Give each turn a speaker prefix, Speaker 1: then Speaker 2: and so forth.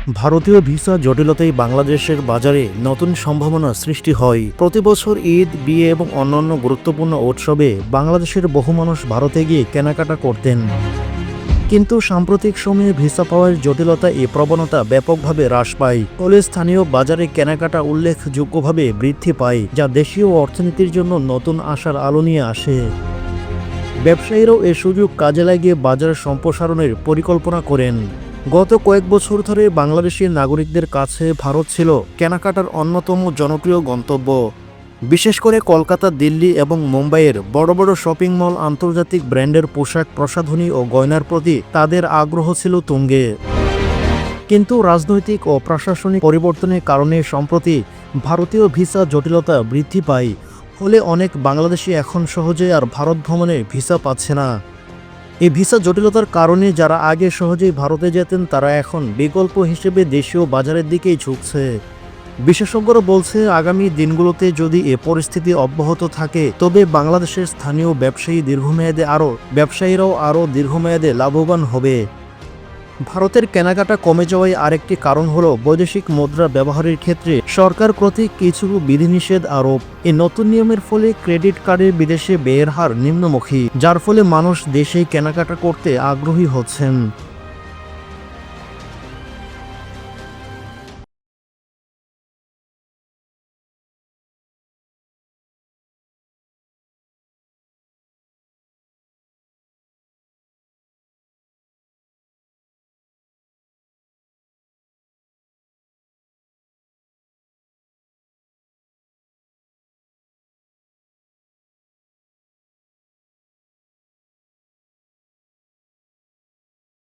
Speaker 1: ভারতীয় ভিসা জটিলতায় বাংলাদেশের বাজারে নতুন সম্ভাবনা সৃষ্টি হয়। প্রতি বছর ঈদ, বিয়ে এবং অন্যান্য গুরুত্বপূর্ণ উৎসবে বাংলাদেশের বহু মানুষ ভারতে গিয়ে কেনাকাটা করতেন। কিন্তু সাম্প্রতিক সময়ে ভিসা পাওয়ার জটিলতা এই প্রবণতা ব্যাপকভাবে হ্রাস পায়। ফলে স্থানীয় বাজারে কেনাকাটা উল্লেখযোগ্যভাবে বৃদ্ধি পায়, যা দেশীয় অর্থনীতির জন্য নতুন আশার আলো নিয়ে আসে। ব্যবসায়ীরাও এ সুযোগ কাজে লাগিয়ে বাজার সম্প্রসারণের পরিকল্পনা করেন। গত কয়েক বছর ধরে বাংলাদেশি নাগরিকদের কাছে ভারত ছিল কেনাকাটার অন্যতম জনপ্রিয় গন্তব্য। বিশেষ করে কলকাতা, দিল্লি এবং মুম্বাইয়ের বড় বড় শপিং মল আন্তর্জাতিক ব্র্যান্ডের পোশাক, প্রসাধনী ও গয়নার প্রতি তাদের আগ্রহ ছিল তুঙ্গে। কিন্তু রাজনৈতিক ও প্রশাসনিক পরিবর্তনের কারণে সম্প্রতি ভারতীয় ভিসা জটিলতা বৃদ্ধি পায়। ফলে অনেক বাংলাদেশি এখন সহজে আর ভারত ভ্রমণে ভিসা পাচ্ছে না। এই ভিসা জটিলতার কারণে যারা আগে সহজেই ভারতে যেতেন, তারা এখন বিকল্প হিসেবে দেশীয় বাজারের দিকেই ঝুঁকছে। বিশেষজ্ঞরা বলছে, আগামী দিনগুলোতে যদি এ পরিস্থিতি অব্যাহত থাকে, তবে বাংলাদেশের স্থানীয় ব্যবসায়ীরাও আরও দীর্ঘমেয়াদে লাভবান হবে। ভারতের কেনাকাটা কমে যাওয়ায় আরেকটি কারণ হলো বৈদেশিক মুদ্রা ব্যবহারের ক্ষেত্রে সরকার কর্তৃক কিছু বিধিনিষেধ আরোপ। এই নতুন নিয়মের ফলে ক্রেডিট কার্ডের বিদেশে ব্যয়ের হার নিম্নমুখী, যার ফলে মানুষ দেশেই কেনাকাটা করতে আগ্রহী হচ্ছেন।